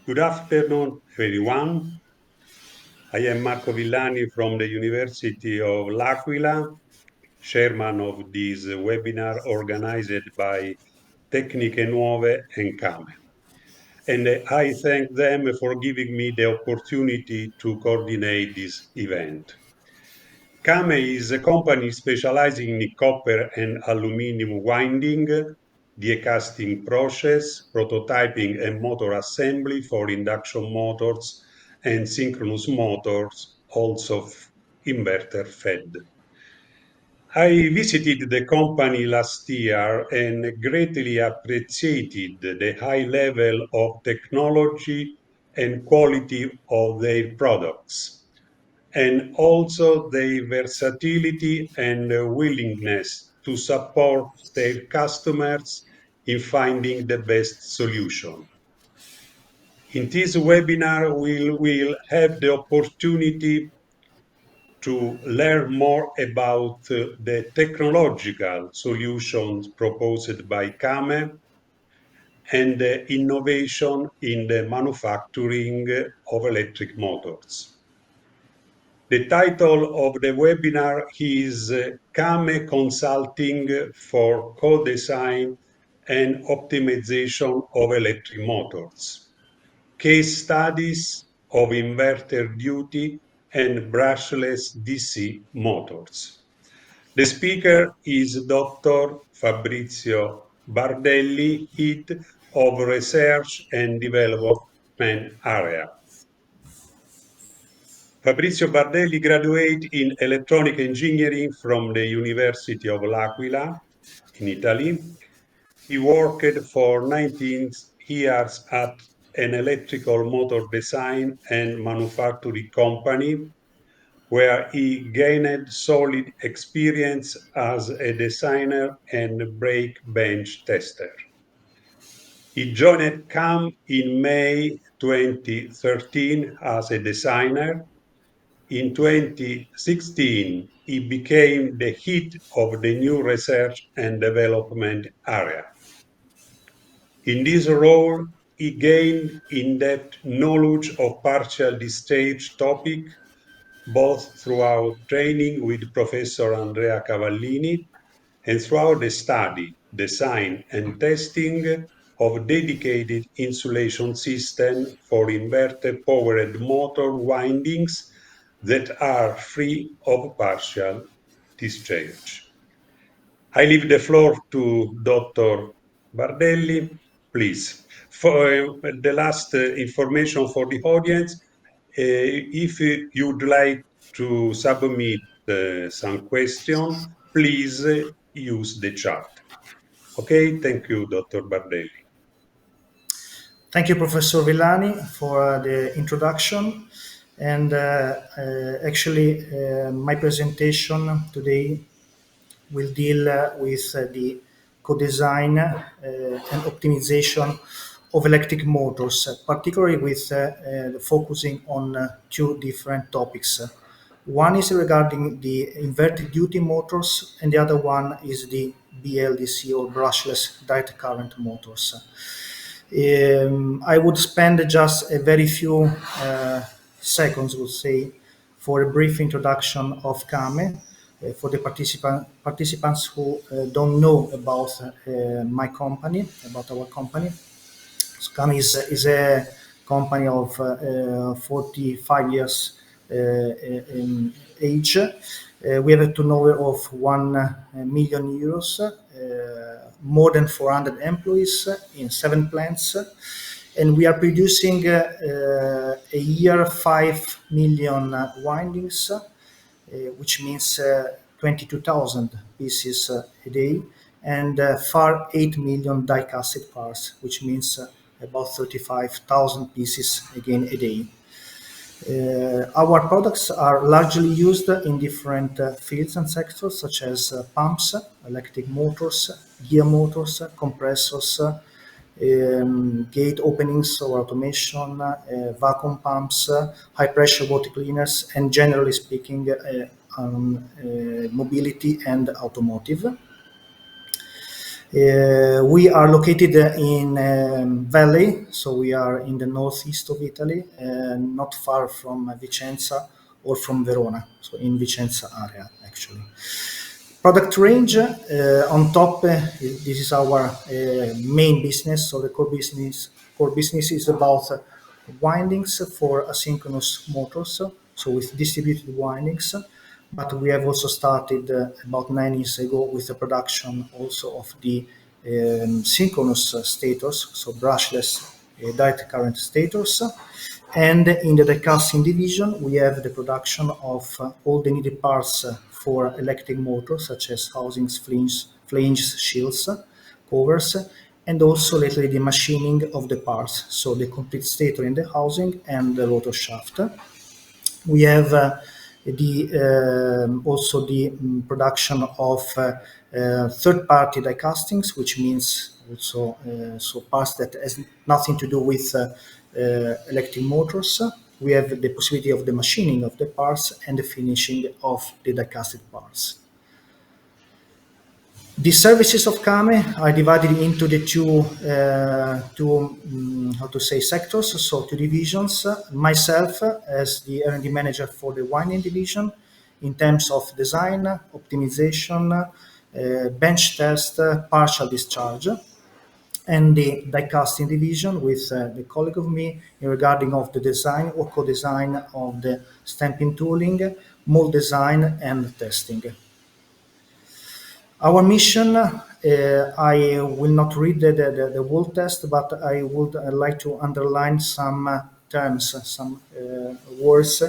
Good afternoon, everyone. I am Marco Villani from the University of L'Aquila, chairman of this webinar organized by Tecniche Nuove and CAME. And I thank them for giving me the opportunity to coordinate this event. CAME is a company specializing in copper and aluminum winding, die casting process, prototyping and motor assembly for induction motors and synchronous motors, also inverter fed. I visited the company last year and greatly appreciated the high level of technology and quality of their products, and also their versatility and willingness to support their customers in finding the best solution. In this webinar, we will have the opportunity to learn more about the technological solutions proposed by CAME and the innovation in the manufacturing of electric motors. The title of the webinar is CAME Consulting for Co-Design and Optimization of Electric Motors, Case Studies of Inverter Duty and Brushless DC Motors. The speaker is Dr. Fabrizio Bardelli, Head of Research and Development Area. Fabrizio Bardelli graduated in electronic engineering from the University of L'Aquila in Italy. He worked for 19 years at an electrical motor design and manufacturing company, where he gained solid experience as a designer and brake bench tester. He joined CAM in May 2013 as a designer. In 2016, he became the head of the new research and development area. In this role, he gained in-depth knowledge of partial discharge topic, both throughout training with Professor Andrea Cavallini and throughout the study, design, and testing of dedicated insulation system for inverter-powered motor windings that are free of partial discharge. I leave the floor to Dr. Bardelli, please. For the last information for the audience, if you'd like to submit some question, please use the chat. Okay, thank you, Dr. Bardelli. Thank you, Professor Villani, for the introduction. And my presentation today will deal with the co-design and optimization of electric motors, particularly with focusing on two different topics. One is regarding the inverter duty motors, and the other one is the BLDC or brushless direct current motors. I would spend just a very few seconds, would say, for a brief introduction of CAME for the participants who don't know about my company, about our company. So CAME is a company of 45 years in age. We have a turnover of 1 million euros, more than 400 employees in 7 plants, and we are producing a year 5 million windings, which means 22,000 pieces a day, and 8 million die-cast parts, which means about 35,000 pieces again a day. Our products are largely used in different fields and sectors, such as pumps, electric motors, gear motors, compressors, gate openings or automation, vacuum pumps, high pressure water cleaners, and generally speaking, mobility and automotive. We are located in Valley, so we are in the northeast of Italy, not far from Vicenza or from Verona, so in Vicenza area actually. Product range, on top, this is our main business. So the core business is about windings for asynchronous motors, so with distributed windings. But we have also started about 9 years ago with the production also of the synchronous stators, so brushless direct current stators. And in the die-casting division, we have the production of all the needed parts for electric motors, such as housings, flanges, shields, covers, and also lately the machining of the parts, so the complete stator in the housing and the rotor shaft. We have also the production of third-party die castings, which means also so parts that has nothing to do with electric motors. We have the possibility of the machining of the parts and the finishing of the die-casted parts. The services of Kame are divided into the two sectors, so two divisions. Myself as the R&D manager for the winding division, in terms of design, optimization, bench test, partial discharge, and the die casting division with the colleague of me regarding of the design or co-design of the stamping tooling, mold design, and testing. Our mission, I will not read the whole test, but I would like to underline some terms, some words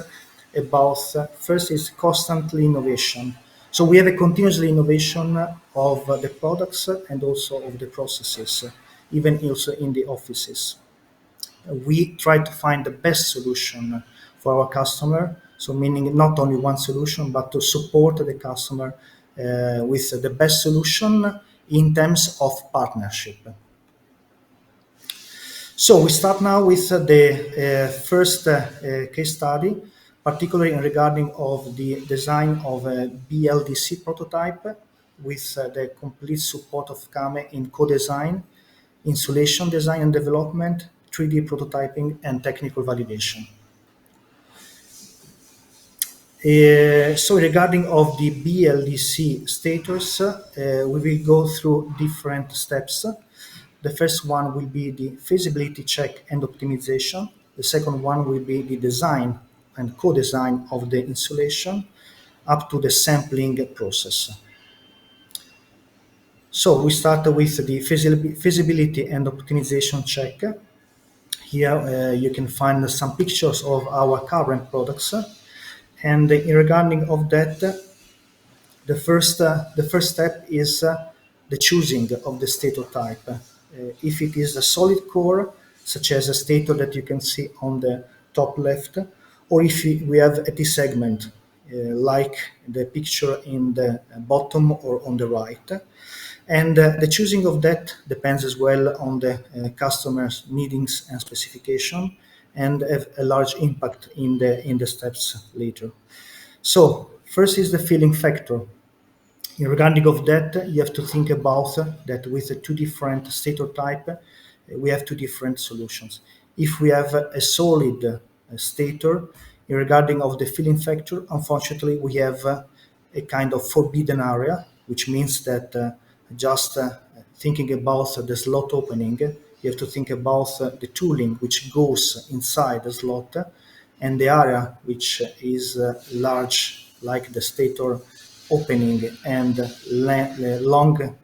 about, first is constantly innovation. So we have a continuous innovation of the products and also of the processes, even also in the offices. We try to find the best solution for our customer, so meaning not only one solution, but to support the customer with the best solution in terms of partnership. So we start now with the first case study, particularly regarding of the design of a BLDC prototype with the complete support of Kame in co-design, insulation design and development, 3D prototyping, and technical validation. So regarding of the BLDC status, we will go through different steps. The first one will be the feasibility check and optimization. The second one will be the design and co-design of the insulation up to the sampling process. So we start with the feasibility and optimization check. Here you can find some pictures of our current products. And in regarding of that, the first step is the choosing of the stator type. If it is a solid core, such as a stator that you can see on the top left, or if we have a T-segment, like the picture in the bottom or on the right. And the choosing of that depends as well on the customer's needs and specification, and have a large impact in the steps later. So first is the filling factor. In regarding of that, you have to think about that with the two different stator type, we have two different solutions. If we have a solid stator, in regarding of the filling factor, unfortunately, we have a kind of forbidden area, which means that just thinking about the slot opening, you have to think about the tooling which goes inside the slot, and the area which is large, like the stator opening, and long,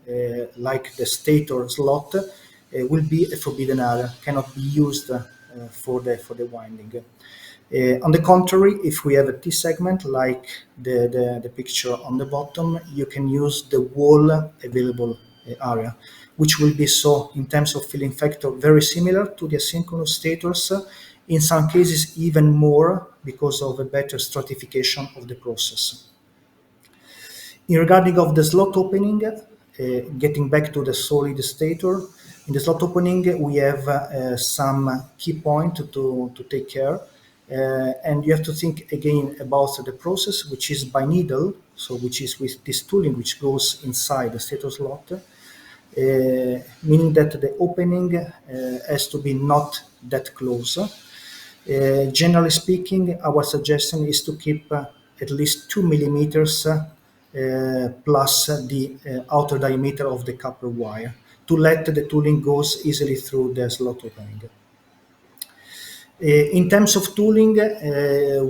like the stator slot, will be a forbidden area, cannot be used for the winding. On the contrary, if we have a T-segment like the picture on the bottom, you can use the whole available area, which will be, so in terms of filling factor, very similar to the asynchronous stators, in some cases even more because of a better stratification of the process. In regarding of the slot opening, getting back to the solid stator, in the slot opening we have some key point to take care. And you have to think again about the process, which is by needle, so which is with this tooling which goes inside the stator slot. meaning that the opening has to be not that close. Generally speaking, our suggestion is to keep at least 2 millimeters plus the outer diameter of the copper wire to let the tooling goes easily through the slot opening. In terms of tooling,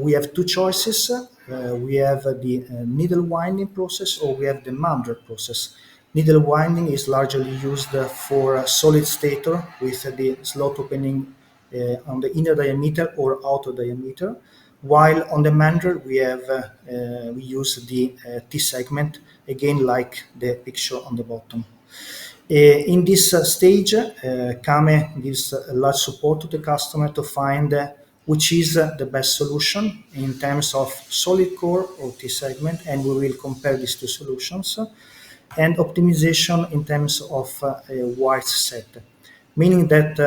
we have two choices. We have the needle winding process, or we have the mandrel process. Needle winding is largely used for a solid stator with the slot opening on the inner diameter or outer diameter, while on the mandrel we use the T-segment, again like the picture on the bottom. In this stage, Kame gives a large support to the customer to find which is the best solution in terms of solid core or T-segment, and we will compare these two solutions, and optimization in terms of wires set, meaning that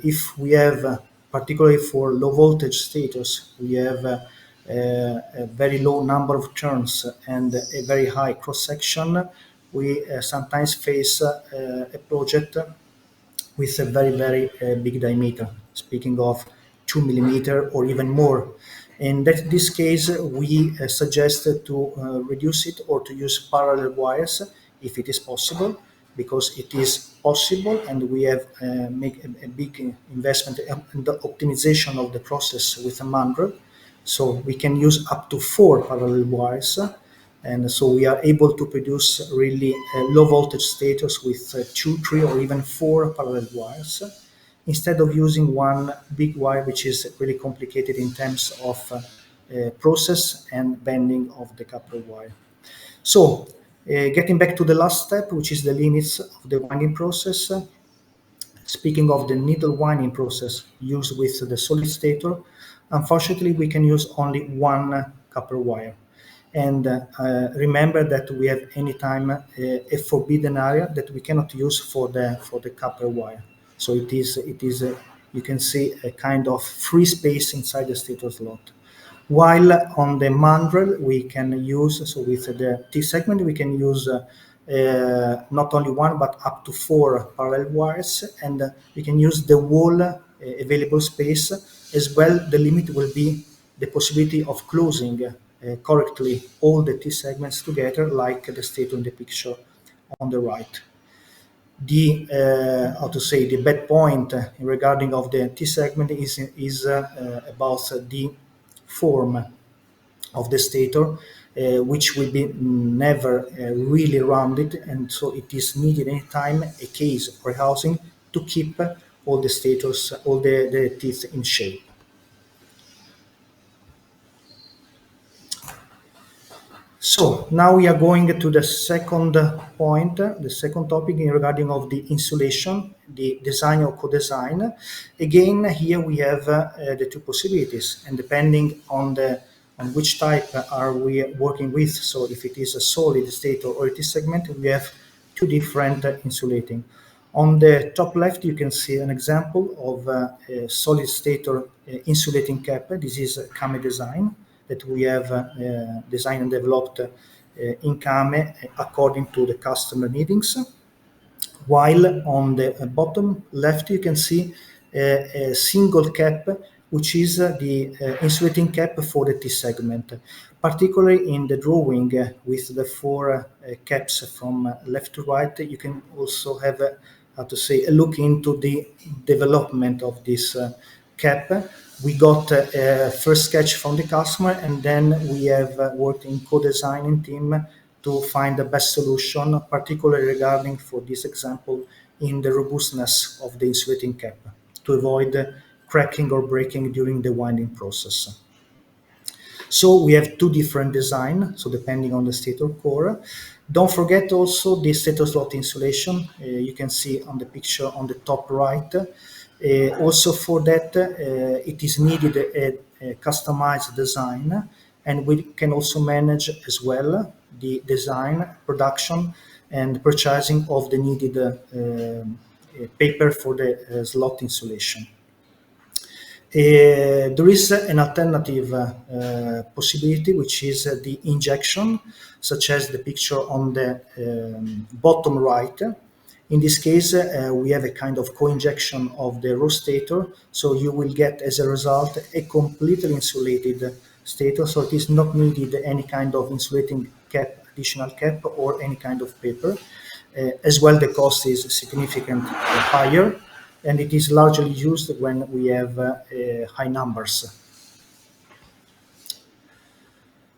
if we have, particularly for low voltage stators, we have a very low number of turns and a very high cross section, we sometimes face a project with a very big diameter, speaking of 2 millimeter or even more. In this case, we suggest to reduce it or to use parallel wires if it is possible, because it is possible, and we have make a big investment in the optimization of the process with a mandrel. So we can use up to 4 parallel wires, and so we are able to produce really low voltage stators with 2, 3, or even 4 parallel wires, instead of using one big wire, which is really complicated in terms of process and bending of the copper wire. So getting back to the last step, which is the limits of the winding process. Speaking of the needle winding process used with the solid stator, unfortunately we can use only one copper wire. And remember that we have anytime a forbidden area that we cannot use for the copper wire. So it is you can see a kind of free space inside the stator slot. While on the mandrel we can use, so with the T segment we can use not only one but up to 4 parallel wires, and we can use the whole available space as well. The limit will be the possibility of closing correctly all the T segments together, like the stator in the picture on the right. The the bad point regarding of the T segment is about the form of the stator, which will be never really rounded, and so it is needed anytime a case for housing to keep all the stators, all the teeth in shape. So now we are going to the second point, the second topic in regarding of the insulation, the design or co-design. Again, here we have the two possibilities, and depending on which type are we working with. So if it is a solid stator or it is segment, we have two different insulating. On the top left, you can see an example of a solid stator insulating cap. This is a Kame design that we have designed and developed in Kame according to the customer needs. While on the bottom left, you can see a single cap, which is the insulating cap for the T segment. Particularly in the drawing with the 4 caps from left to right, you can also have a look into the development of this cap. We got a first sketch from the customer, and then we have worked in co-designing team to find the best solution, particularly regarding, for this example, in the robustness of the insulating cap, to avoid cracking or breaking during the winding process. So we have two different designs, so depending on the stator core. Don't forget also the stator slot insulation. You can see on the picture on the top right. Also for that, it is needed a customized design, and we can also manage as well the design, production, and purchasing of the needed paper for the slot insulation. There is an alternative possibility, which is the injection, such as the picture on the bottom right. In this case, we have a kind of co-injection of the raw stator, so you will get as a result a completely insulated stator, so it is not needed any kind of insulating cap, additional cap, or any kind of paper. As well, the cost is significantly higher, and it is largely used when we have high numbers.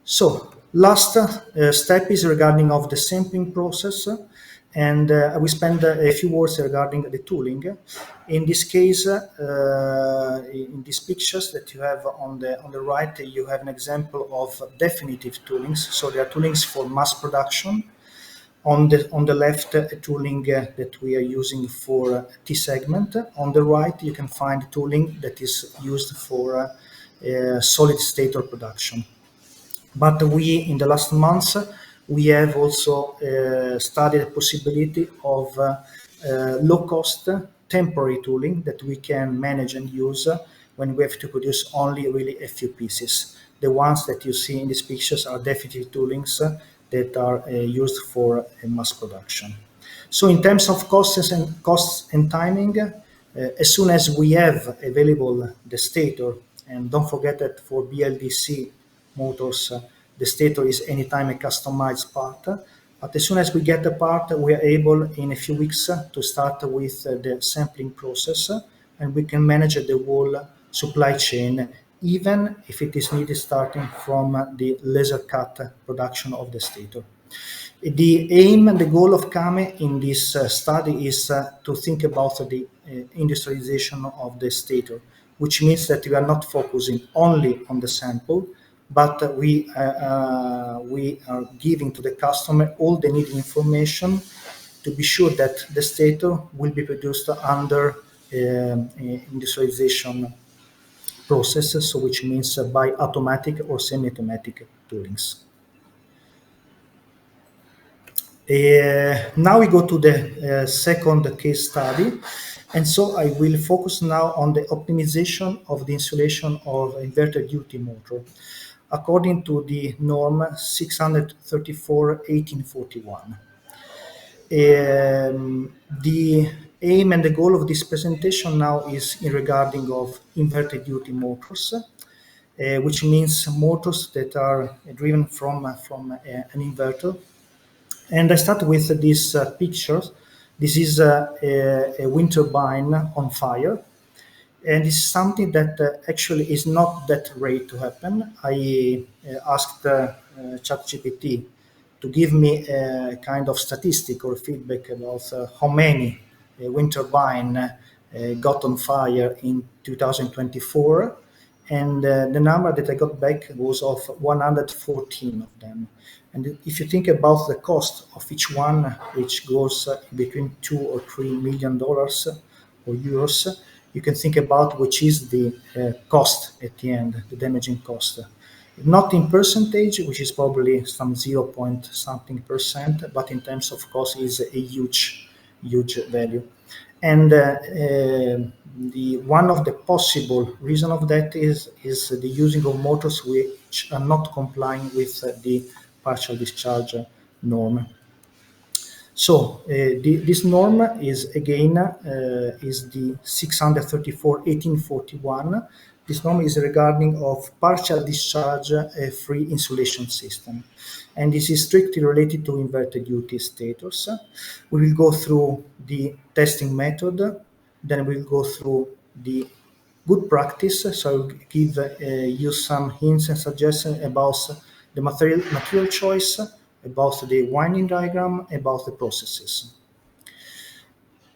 So last step is regarding of the sampling process, and I will spend a few words regarding the tooling. In this case, in these pictures that you have on the right, you have an example of definitive toolings. So there are toolings for mass production. On the left, a tooling that we are using for T segment. On the right, you can find tooling that is used for solid stator production. But we, in the last months, we have also studied the possibility of low-cost temporary tooling that we can manage and use when we have to produce only really a few pieces. The ones that you see in these pictures are definitive toolings that are used for mass production. So in terms of costs and timing, as soon as we have available the stator, and don't forget that for BLDC motors, the stator is anytime a customized part. But as soon as we get the part, we are able in a few weeks to start with the sampling process, and we can manage the whole supply chain, even if it is needed starting from the laser cut production of the stator. The aim and the goal of CAME in this study is to think about the industrialization of the stator, which means that we are not focusing only on the sample, but we are giving to the customer all the needed information to be sure that the stator will be produced under industrialization process, so which means by automatic or semi-automatic toolings. Now we go to the second case study, and so I will focus now on the optimization of the insulation of inverter duty motor according to the norm 634/1841. The aim and the goal of this presentation now is in regarding of inverter duty motors, which means motors that are driven from an inverter. And I start with this picture. This is a wind turbine on fire. And it's something that actually is not that rare to happen. I asked ChatGPT to give me a kind of statistic or feedback about how many wind turbine got on fire in 2024. And the number that I got back was of 114 of them. And if you think about the cost of each one, which goes between $2 or $3 million or euros, you can think about which is the cost at the end, the damaging cost. Not in percentage, which is probably some 0 point something percent, but in terms of cost is a huge value. And the one of the possible reason of that is the using of motors which are not complying with the partial discharge norm. So this norm is again is the 634/1841. This norm is regarding of partial discharge free insulation system, and this is strictly related to inverter duty stators. We will go through the testing method, then we'll go through the good practice. So I'll give you some hints and suggestions about the material choice, about the winding diagram, about the processes.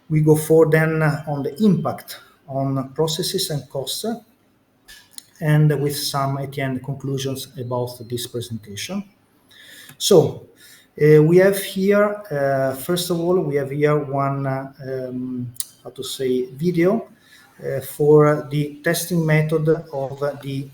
We go for then on the impact on processes and costs, and with some at the end conclusions about this presentation. So we have here, first of all, we have here one, how to say, video for the testing method of the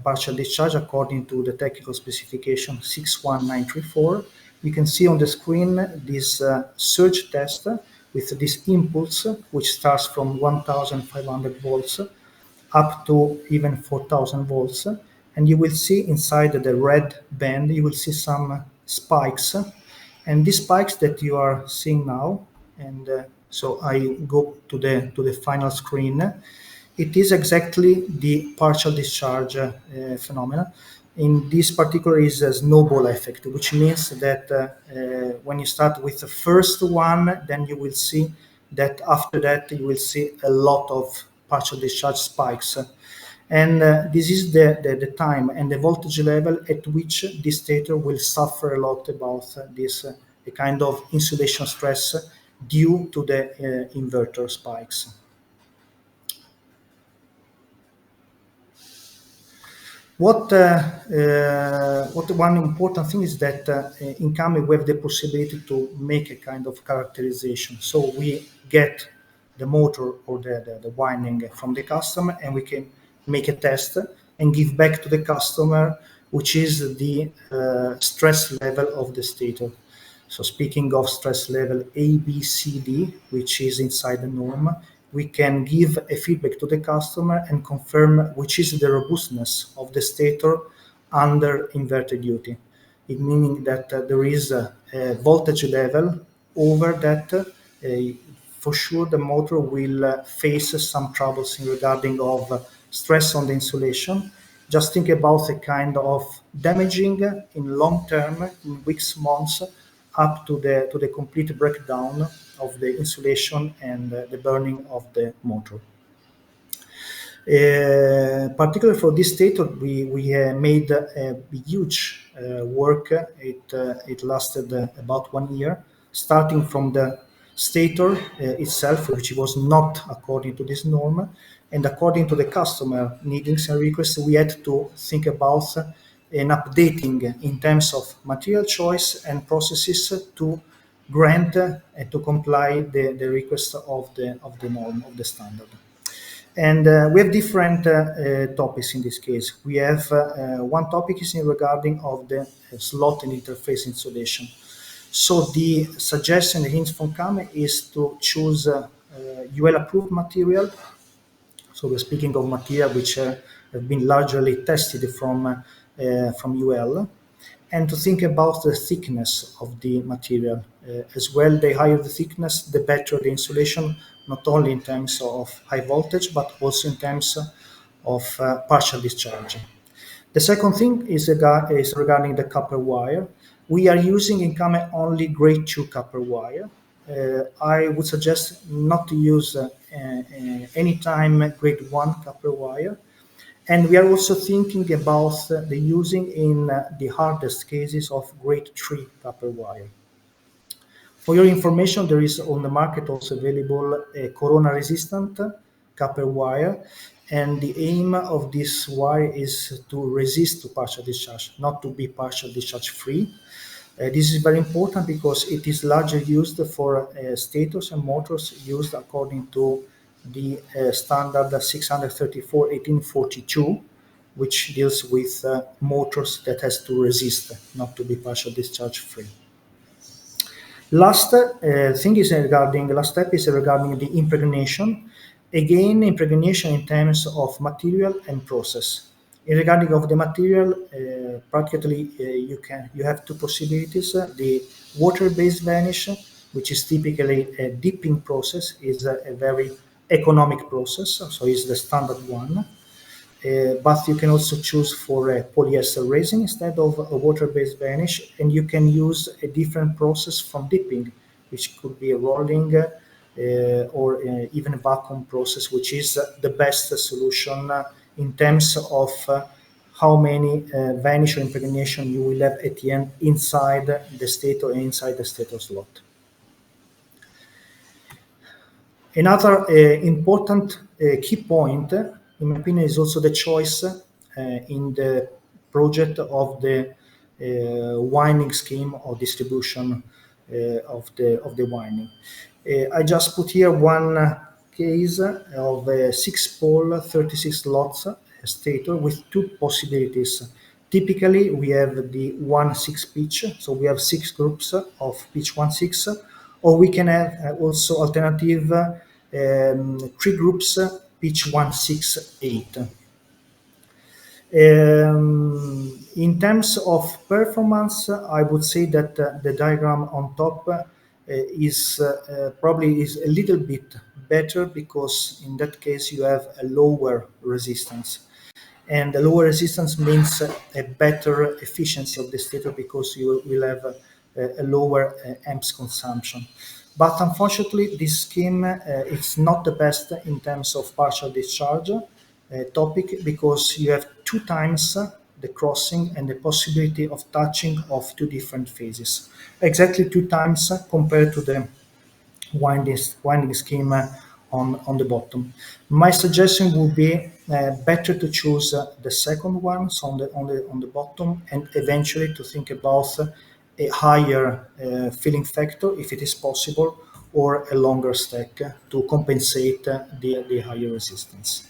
partial discharge according to the technical specification 61934. You can see on the screen this surge test with this impulse, which starts from 1500 volts up to even 4000 volts. And you will see inside the red band, you will see some spikes, and these spikes that you are seeing now, and so I go to the final screen. It is exactly the partial discharge phenomena. In this particular is a snowball effect, which means that when you start with the first one, then you will see that after that you will see a lot of partial discharge spikes. And this is the time and the voltage level at which the stator will suffer a lot about this a kind of insulation stress due to the inverter spikes. What one important thing is that in CAME we have the possibility to make a kind of characterization. So we get the motor or the winding from the customer, and we can make a test and give back to the customer, which is the stress level of the stator. So speaking of stress level A, B, C, D, which is inside the norm, we can give a feedback to the customer and confirm which is the robustness of the stator under inverter duty. It meaning that there is a voltage level over that. For sure, the motor will face some troubles in regarding of stress on the insulation. Just think about a kind of damaging in long term, in weeks, months, up to the complete breakdown of the insulation and the burning of the motor. Particularly for this stator, we made a huge work. It lasted about 1 year, starting from the stator itself, which was not according to this norm, and according to the customer needs and requests, we had to think about an updating in terms of material choice and processes to grant and to comply the request of the norm of the standard. And we have different topics in this case. We have one topic is in regarding of the slot and interface insulation. So the suggestion, the hints from CAME is to choose UL approved material. So we're speaking of material which have been largely tested from UL, and to think about the thickness of the material as well. The higher the thickness, the better the insulation, not only in terms of high voltage, but also in terms of partial discharge. The second thing is regarding the copper wire. We are using in CAME only grade 2 copper wire. I would suggest not to use anytime grade 1 copper wire. And we are also thinking about the using in the hardest cases of grade 3 copper wire. For your information, there is on the market also available a corona resistant copper wire, and the aim of this wire is to resist to partial discharge, not to be partial discharge free. This is very important because it is largely used for stators and motors used according to the standard 634-1842, which deals with motors that has to resist, not to be partial discharge free. Last step is regarding the impregnation. Again, impregnation in terms of material and process. In regarding of the material, practically you have two possibilities. The water-based varnish, which is typically a dipping process, is a very economic process, so it's the standard one. But you can also choose for a polyester resin instead of a water-based varnish, and you can use a different process from dipping, which could be a rolling or even a vacuum process, which is the best solution in terms of how many varnish or impregnation you will have at the end inside the stator and inside the stator slot. Another important key point, in my opinion, is also the choice in the project of the winding scheme or distribution of the winding. I just put here one case of a 6-pole 36 slots stator with two possibilities. Typically, we have the 1/6 pitch, so we have 6 groups of pitch 1/6, or we can have also alternative 3 groups pitch 1/6/8. In terms of performance, I would say that the diagram on top is probably is a little bit better, because in that case you have a lower resistance, and the lower resistance means a better efficiency of the stator, because you will have a lower amps consumption. But unfortunately, this scheme it's not the best in terms of partial discharge topic, because you have two times the crossing and the possibility of touching of two different phases, exactly two times compared to the winding scheme on the bottom. My suggestion would be better to choose the second one, so on the bottom, and eventually to think about a higher filling factor if it is possible, or a longer stack to compensate the higher resistance.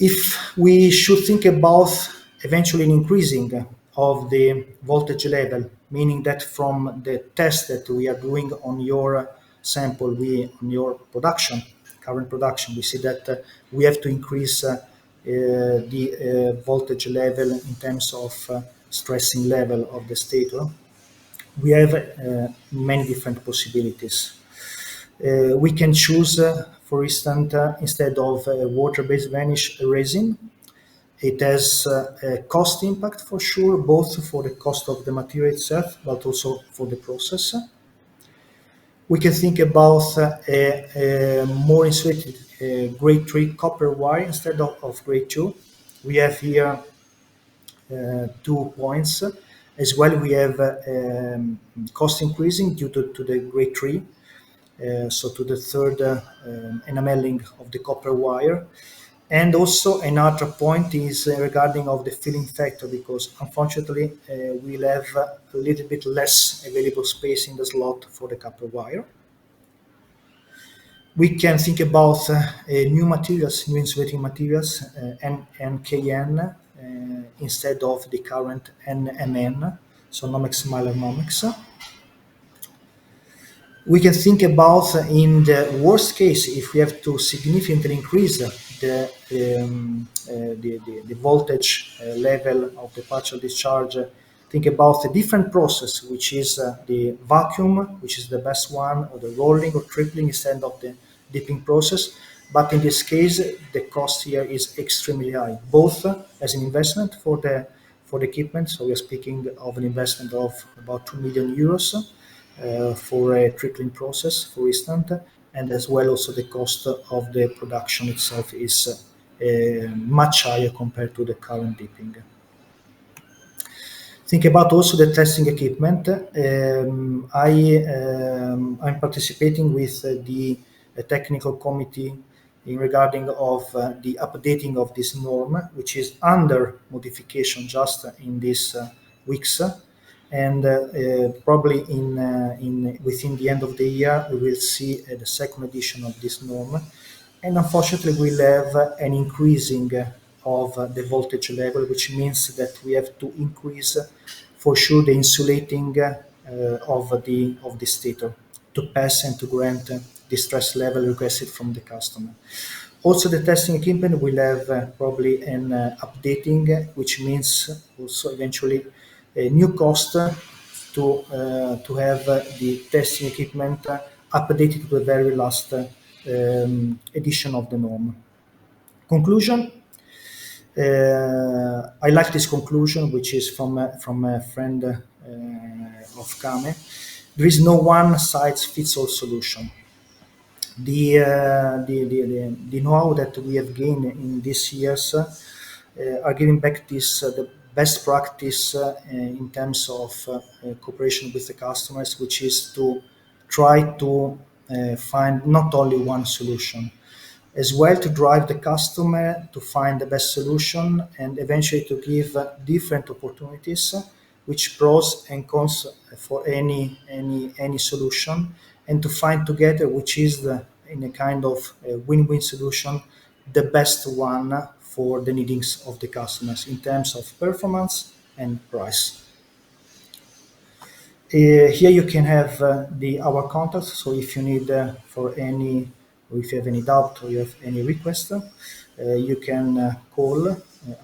If we should think about eventually an increasing of the voltage level, meaning that from the test that we are doing on your sample, on your production, current production, we see that we have to increase the voltage level in terms of stressing level of the stator. We have many different possibilities. We can choose, for instance, instead of water-based varnish, resin. It has a cost impact for sure, both for the cost of the material itself, but also for the process. We can think about a more insulated grade 3 copper wire instead of grade 2. We have here 2 points. As well, we have cost increasing due to the grade 3. So to the third enameling of the copper wire. And also another point is regarding of the filling factor, because unfortunately we'll have a little bit less available space in the slot for the copper wire. We can think about new materials, new insulating materials, NKN instead of the current NMN, so Nomex Mylar Nomex. We can think about, in the worst case, if we have to significantly increase the voltage level of the partial discharge, think about a different process, which is the vacuum, which is the best one, or the rolling or tripling instead of the dipping process. But in this case, the cost here is extremely high, both as an investment for the equipment. So we are speaking of an investment of about 2 million euros. For a trickling process, for instance, and as well also the cost of the production itself is much higher compared to the current dipping. Think about also the testing equipment. I'm participating with the technical committee in regarding of the updating of this norm, which is under modification just in these weeks. And probably within the end of the year, we will see the second edition of this norm. And unfortunately, we'll have an increasing of the voltage level, which means that we have to increase for sure the insulating of the stator to pass and to grant the stress level requested from the customer. Also, the testing equipment will have probably an updating, which means also eventually a new cost to have the testing equipment updated to the very last edition of the norm. Conclusion. I like this conclusion, which is from a friend of Kame. There is no one size fits all solution. The know-how that we have gained in these years are giving back this the best practice in terms of cooperation with the customers, which is to try to find not only one solution, as well to drive the customer to find the best solution, and eventually to give different opportunities, which pros and cons for any solution, and to find together which is in a kind of a win-win solution, the best one for the needs of the customers in terms of performance and price. Here you can have our contacts. So if you need or if you have any doubt or you have any request, you can call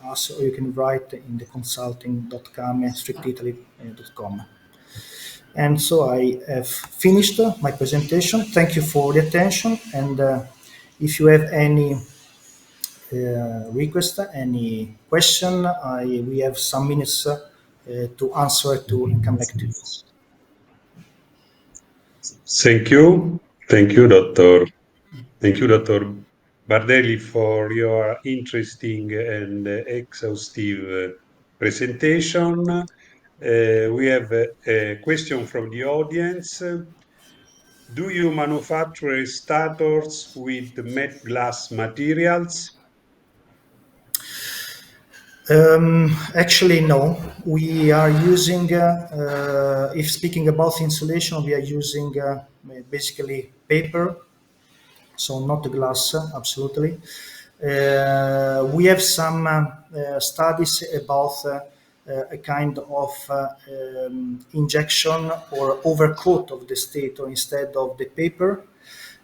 us, or you can write in the consulting.came@strictitaly.com. And so I have finished my presentation. Thank you for the attention. And if you have any request, any question, we have some minutes to answer to and come back to you. Thank you. Thank you, Dr. Thank you, Dr. Bardelli, for your interesting and exhaustive presentation. We have a question from the audience. Do you manufacture stators with matte glass materials? Actually, no. We are using, if speaking about insulation, we are using basically paper, so not glass, absolutely. We have some studies about a kind of injection or overcoat of the stator instead of the paper.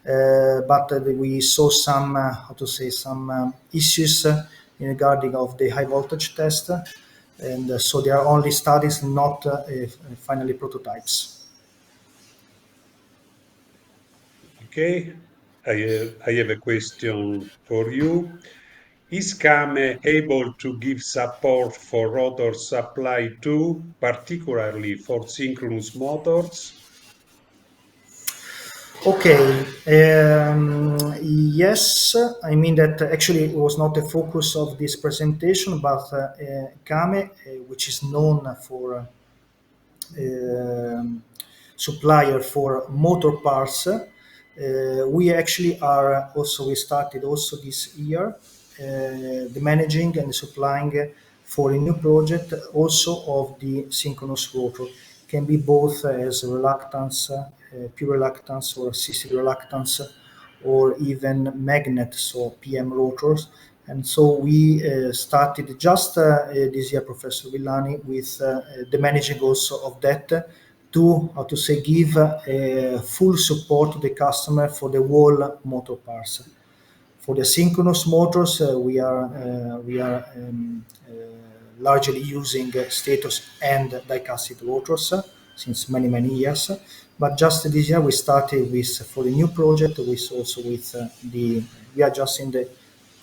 But we saw some, how to say, some issues in regarding of the high voltage test, and so there are only studies, not finally prototypes. Okay, I have a question for you. Is CAME able to give support for rotor supply too, particularly for synchronous motors? Okay. Yes, I mean that actually it was not the focus of this presentation, but Kame, which is known for supplier for motor parts. We actually are also, we started also this year the managing and supplying for a new project also of the synchronous rotor. Can be both as reluctance, pure reluctance or assisted reluctance, or even magnets or PM rotors. And so we started just this year, Professor Villani, with the managing also of that to, how to say, give full support to the customer for the whole motor parts. For the synchronous motors, we are largely using status and die-casted rotors since many years. But just this year we started with for the new project with also with the we are just in the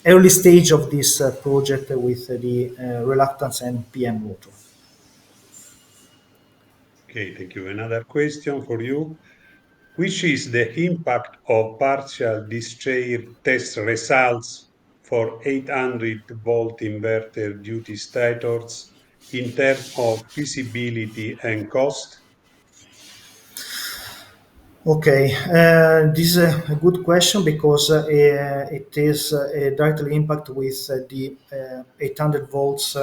early stage of this project with the reluctance and PM rotor. Okay, thank you. Another question for you. Which is the impact of partial discharge test results for 800-volt inverter duty stators in terms of feasibility and cost? Okay, this is a good question because it is directly impact with the 800 volts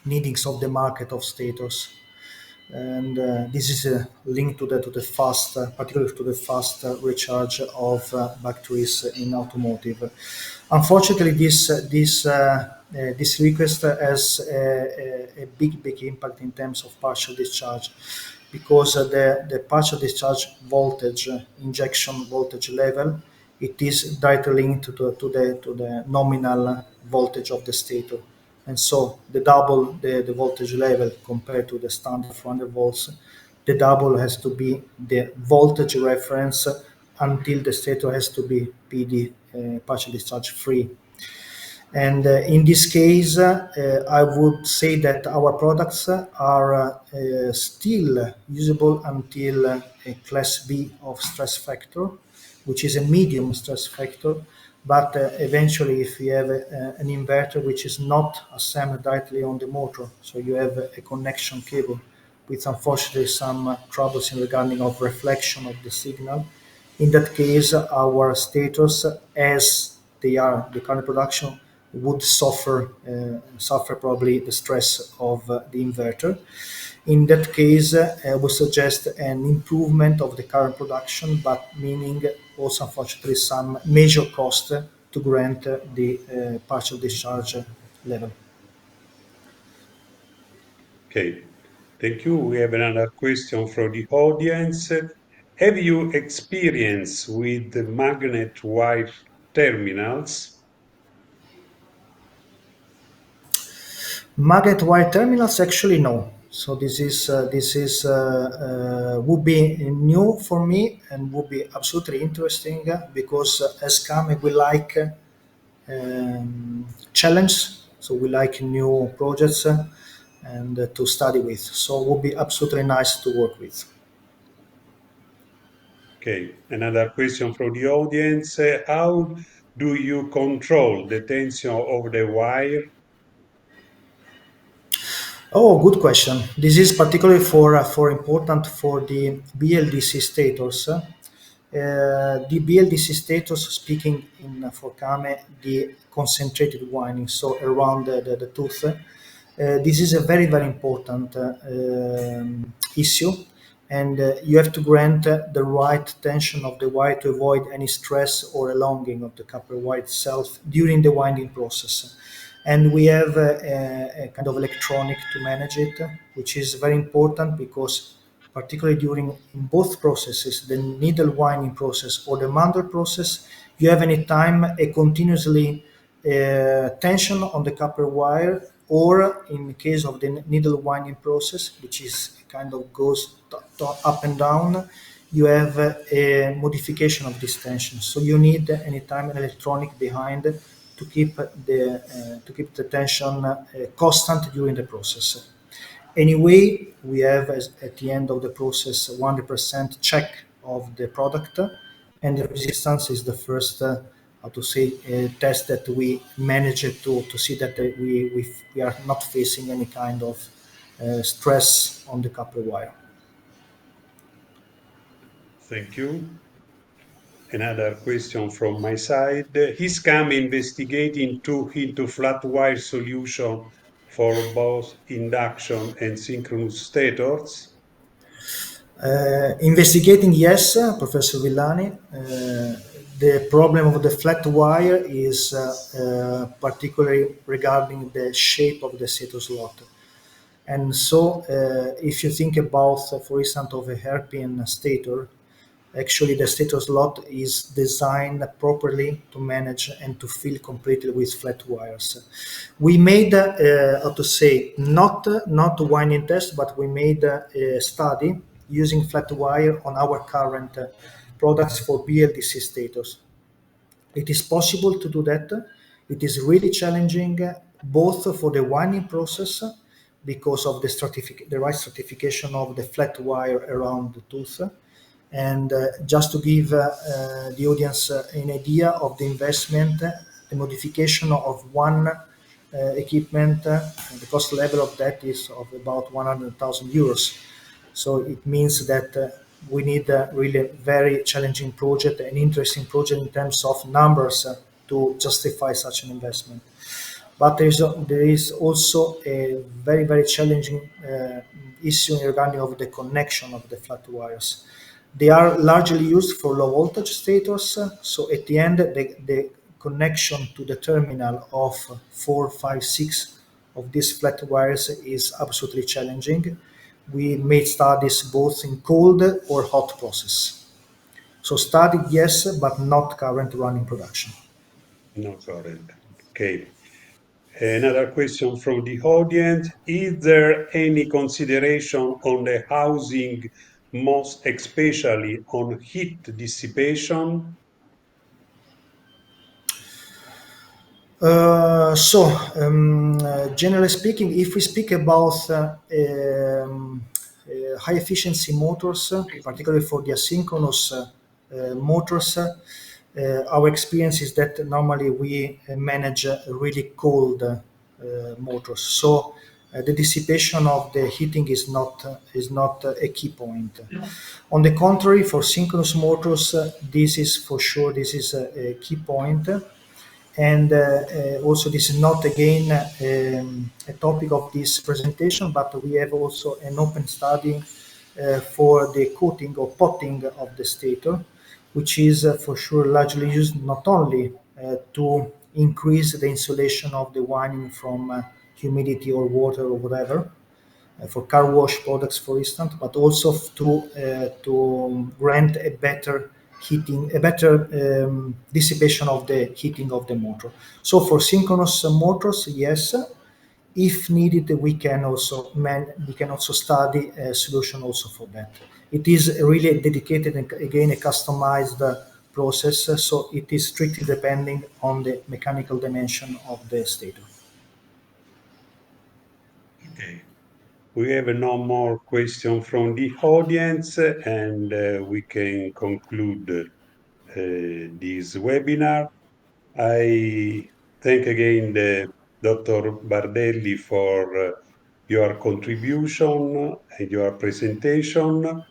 needings of the market of stators, and this is a link to the fast, particularly to the fast recharge of batteries in automotive. Unfortunately, this request has a big impact in terms of partial discharge, because the partial discharge voltage, injection voltage level, it is directly linked to the nominal voltage of the stator. And so the double the voltage level compared to the standard 400 volts, the double has to be the voltage reference until the stator has to be PD, partial discharge free. And in this case, I would say that our products are still usable until a class B of stress factor, which is a medium stress factor. But eventually, if you have an inverter which is not assembled directly on the motor, so you have a connection cable with unfortunately some troubles in regarding of reflection of the signal. In that case, our status, as they are the current production, would suffer probably the stress of the inverter. In that case, we suggest an improvement of the current production, but meaning also unfortunately some major cost to grant the partial discharge level. Okay, thank you. We have another question from the audience. Have you experience with the magnet wire terminals? Magnet wire terminals, actually no. So this is would be new for me and would be absolutely interesting because as Kame we like challenge, so we like new projects and to study with. So it would be absolutely nice to work with. Okay, another question from the audience. How do you control the tension of the wire? Oh, good question. This is particularly for important for the BLDC stators. The BLDC status, speaking in for Kame, the concentrated winding, so around the tooth. This is a very very important issue, and you have to grant the right tension of the wire to avoid any stress or elonging of the copper wire itself during the winding process. And we have a kind of electronic to manage it, which is very important because particularly during in both processes, the needle winding process or the mandrel process, you have any time a continuously tension on the copper wire, or in case of the needle winding process, which is kind of goes up and down, you have a modification of this tension. So you need anytime an electronic behind to keep the tension constant during the process. Anyway, we have at the end of the process 100% check of the product, and the resistance is the first, how to say, test that we manage to see that we are not facing any kind of stress on the copper wire. Thank you. Another question from my side. Is CAM investigating into flat wire solution for both induction and synchronous stators? Investigating, yes, Professor Villani. The problem of the flat wire is particularly regarding the shape of the stator slot. And so, if you think about, for instance, of a hairpin stator, actually the stator slot is designed properly to manage and to fill completely with flat wires. We made, how to say, not winding test, but we made a study using flat wire on our current products for BLDC stators. It is possible to do that. It is really challenging, both for the winding process because of the right stratification of the flat wire around the tooth. And just to give the audience an idea of the investment, the modification of one equipment, the cost level of that is of about 100,000 euros. So it means that we need a really very challenging project, an interesting project in terms of numbers to justify such an investment. But there is also a very, very challenging issue regarding of the connection of the flat wires. They are largely used for low voltage stators. So at the end, the connection to the terminal of 4, 5, 6 of these flat wires is absolutely challenging. We made studies both in cold or hot process. So studied, yes, but not current running production. No, current. Okay. Another question from the audience. Is there any consideration on the housing, most especially on heat dissipation? Generally speaking, if we speak about high efficiency motors, particularly for the asynchronous motors, our experience is that normally we manage really cold motors. So the dissipation of the heating is not a key point. On the contrary, for synchronous motors, this is for sure a key point. And also, this is not again a topic of this presentation, but we have also an open study for the coating or potting of the stator, which is for sure largely used not only to increase the insulation of the winding from humidity or water or whatever, for car wash products, for instance, but also to grant a better heating, a better dissipation of the heating of the motor. So for synchronous motors, yes, if needed, we can also study a solution also for that. It is really a dedicated and again a customized process, so it is strictly depending on the mechanical dimension of the stator. Okay. We have no more question from the audience, and we can conclude this webinar. I thank again Dr. Bardelli for your contribution and your presentation.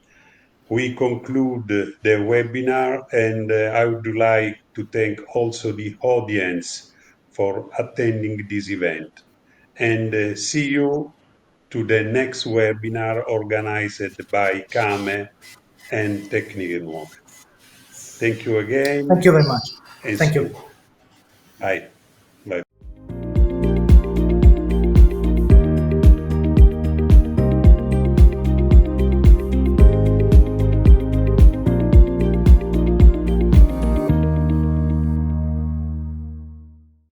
We conclude the webinar, and I would like to thank also the audience for attending this event. And see you to the next webinar organized by Kame and Tecniche Nuove. Thank you again, Thank you very much. and Thank see you. you. Bye.